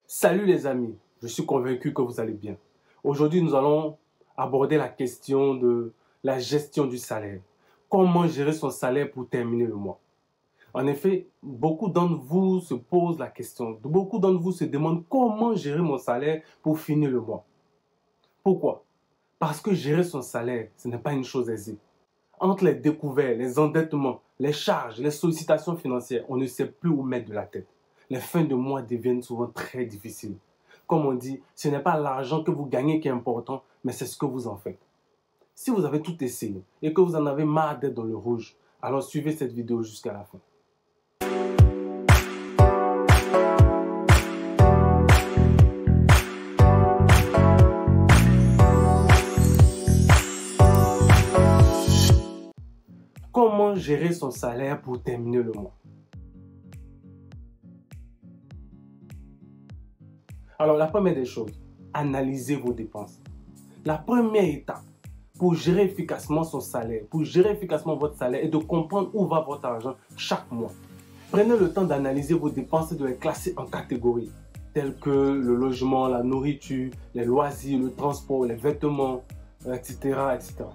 Salut les amis, je suis convaincu que vous allez bien. Aujourd'hui, nous allons aborder la question de la gestion du salaire. Comment gérer son salaire pour terminer le mois? En effet, beaucoup d'entre vous se posent la question. Beaucoup d'entre vous se demandent comment gérer mon salaire pour finir le mois. Pourquoi? Parce que gérer son salaire, ce n'est pas une chose aisée. Entre les découvertes, les endettements, les charges, les sollicitations financières, on ne sait plus où mettre de la tête. Les fins de mois deviennent souvent très difficiles. Comme on dit, ce n'est pas l'argent que vous gagnez qui est important, mais c'est ce que vous en faites. Si vous avez tout essayé et que vous en avez marre d'être dans le rouge, alors suivez cette vidéo jusqu'à la fin. Comment gérer son salaire pour terminer le mois? Alors, la première des choses, analysez vos dépenses. La première étape pour gérer efficacement son salaire, pour gérer efficacement votre salaire, est de comprendre où va votre argent chaque mois. Prenez le temps d'analyser vos dépenses et de les classer en catégories, telles que le logement, la nourriture, les loisirs, le transport, les vêtements, etc., etc.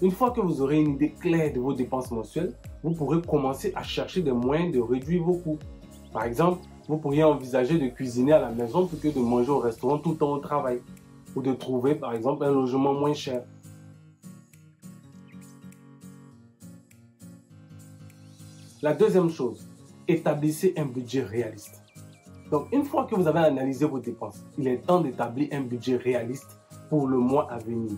Une fois que vous aurez une idée claire de vos dépenses mensuelles, vous pourrez commencer à chercher des moyens de réduire vos coûts. Par exemple, vous pourriez envisager de cuisiner à la maison plutôt que de manger au restaurant tout le temps au travail. Ou de trouver, par exemple, un logement moins cher. La deuxième chose, établissez un budget réaliste. Donc, une fois que vous avez analysé vos dépenses, il est temps d'établir un budget réaliste pour le mois à venir.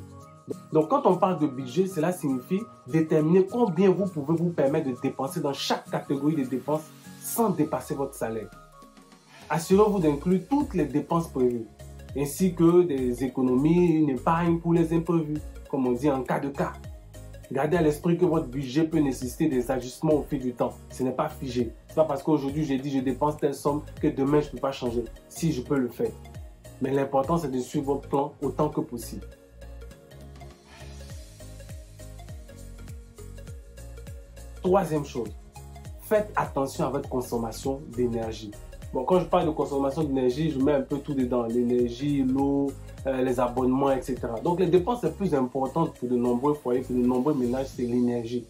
Donc, quand on parle de budget, cela signifie déterminer combien vous pouvez vous permettre de dépenser dans chaque catégorie de dépenses sans dépasser votre salaire. Assurez-vous d'inclure toutes les dépenses prévues, ainsi que des économies, une épargne pour les imprévus, comme on dit en cas de cas. Gardez à l'esprit que votre budget peut nécessiter des ajustements au fil du temps. Ce n'est pas figé. Ce n'est pas parce qu'aujourd'hui j'ai dit je dépense telle somme que demain je ne peux pas changer. Si je peux le faire. Mais l'important c'est de suivre votre plan autant que possible. Troisième chose, faites attention à votre consommation d'énergie. Bon, quand je parle de consommation d'énergie, je mets un peu tout dedans. L'énergie, l'eau, les abonnements, etc. Donc les dépenses les plus importantes pour de nombreux foyers, pour de nombreux ménages, c'est l'énergie.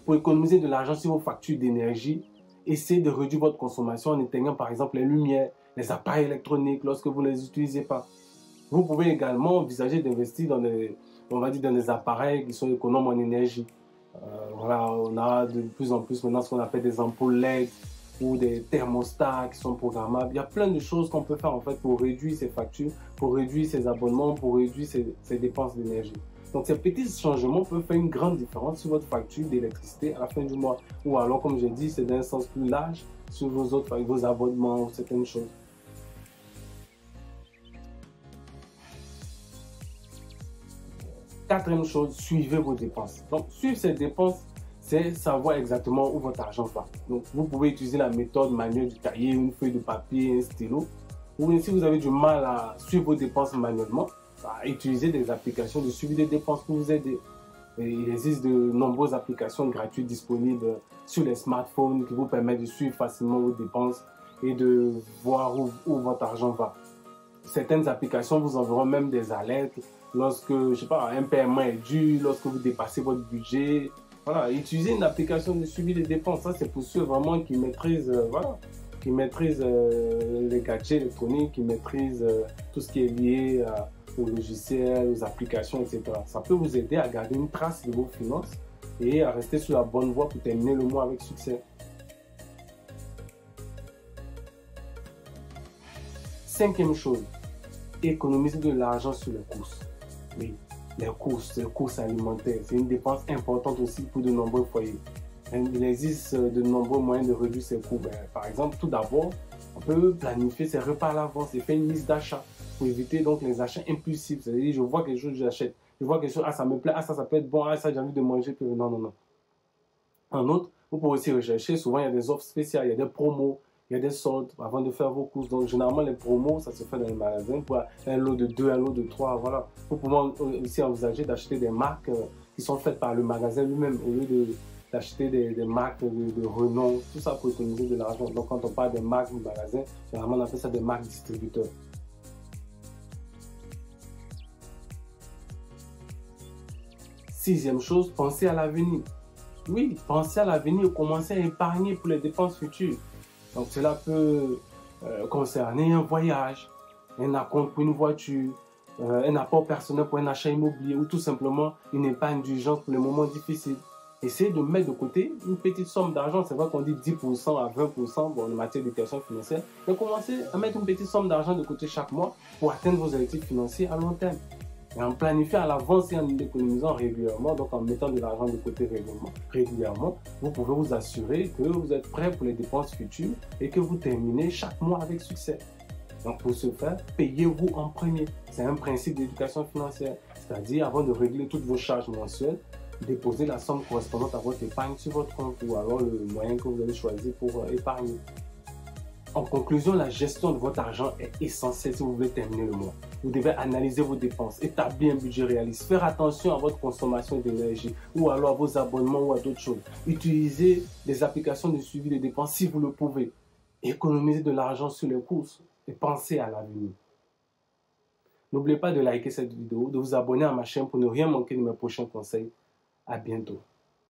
Pour économiser de l'argent sur vos factures d'énergie, essayez de réduire votre consommation en éteignant par exemple les lumières, les appareils électroniques lorsque vous ne les utilisez pas. Vous pouvez également envisager d'investir dans des appareils qui sont économes en énergie. Voilà, on a de plus en plus maintenant ce qu'on appelle des ampoules LED ou des thermostats qui sont programmables. Il y a plein de choses qu'on peut faire en fait pour réduire ses factures, pour réduire ses abonnements, pour réduire ses dépenses d'énergie. Donc ces petits changements peuvent faire une grande différence sur votre facture d'électricité à la fin du mois. Ou alors, comme j'ai dit, c'est d'un sens plus large sur vos abonnements ou certaines choses. Quatrième chose, suivez vos dépenses. Donc, suivre ces dépenses, c'est savoir exactement où votre argent va. Donc, vous pouvez utiliser la méthode manuelle du cahier, une feuille de papier, un stylo. Ou si vous avez du mal à suivre vos dépenses manuellement, utilisez des applications de suivi des dépenses pour vous aider. Et il existe de nombreuses applications gratuites disponibles sur les smartphones qui vous permettent de suivre facilement vos dépenses et de voir où votre argent va. Certaines applications vous enverront même des alertes lorsque, je sais pas, un paiement est dû, lorsque vous dépassez votre budget. Voilà, utilisez une application de suivi des dépenses. Ça, c'est pour ceux vraiment qui maîtrisent, les gadgets électroniques, qui maîtrisent tout ce qui est lié aux logiciels, aux applications, etc. Ça peut vous aider à garder une trace de vos finances et à rester sur la bonne voie pour terminer le mois avec succès. Cinquième chose, économiser de l'argent sur les courses. Oui, les courses alimentaires, c'est une dépense importante aussi pour de nombreux foyers. Il existe de nombreux moyens de réduire ces coûts. Par exemple, tout d'abord, on peut planifier ses repas à l'avance et faire une liste d'achats pour éviter donc les achats impulsifs. C'est-à-dire, je vois quelque chose, j'achète. Je vois quelque chose, ah ça me plaît, ah ça peut être bon, ah ça j'ai envie de manger. Non, non, non. En outre, vous pouvez aussi rechercher, souvent il y a des offres spéciales, il y a des promos, il y a des soldes avant de faire vos courses. Donc généralement les promos, ça se fait dans les magasins pour un lot de 2, un lot de 3, voilà. Vous pouvez aussi envisager d'acheter des marques qui sont faites par le magasin lui-même au lieu d'acheter des marques de renom, tout ça pour économiser de l'argent. Donc quand on parle des marques ou magasins, généralement on appelle ça des marques distributeurs. Sixième chose, pensez à l'avenir. Oui, pensez à l'avenir et commencez à épargner pour les dépenses futures. Donc cela peut concerner un voyage, un acompte pour une voiture, un apport personnel pour un achat immobilier ou tout simplement une épargne d'urgence pour les moments difficiles. Essayez de mettre de côté une petite somme d'argent. C'est vrai qu'on dit 10% à 20% en matière d'éducation financière. Mais commencez à mettre une petite somme d'argent de côté chaque mois pour atteindre vos objectifs financiers à long terme. Et en planifiant à l'avance et en économisant régulièrement, donc en mettant de l'argent de côté régulièrement, vous pouvez vous assurer que vous êtes prêt pour les dépenses futures et que vous terminez chaque mois avec succès. Donc pour ce faire, payez-vous en premier. C'est un principe d'éducation financière. C'est-à-dire, avant de régler toutes vos charges mensuelles, déposez la somme correspondante à votre épargne sur votre compte ou alors le moyen que vous allez choisir pour épargner. En conclusion, la gestion de votre argent est essentielle si vous voulez terminer le mois. Vous devez analyser vos dépenses, établir un budget réaliste, faire attention à votre consommation d'énergie ou alors à vos abonnements ou à d'autres choses. Utilisez des applications de suivi de dépenses si vous le pouvez. Économisez de l'argent sur les courses et pensez à l'avenir. N'oubliez pas de liker cette vidéo, de vous abonner à ma chaîne pour ne rien manquer de mes prochains conseils. À bientôt.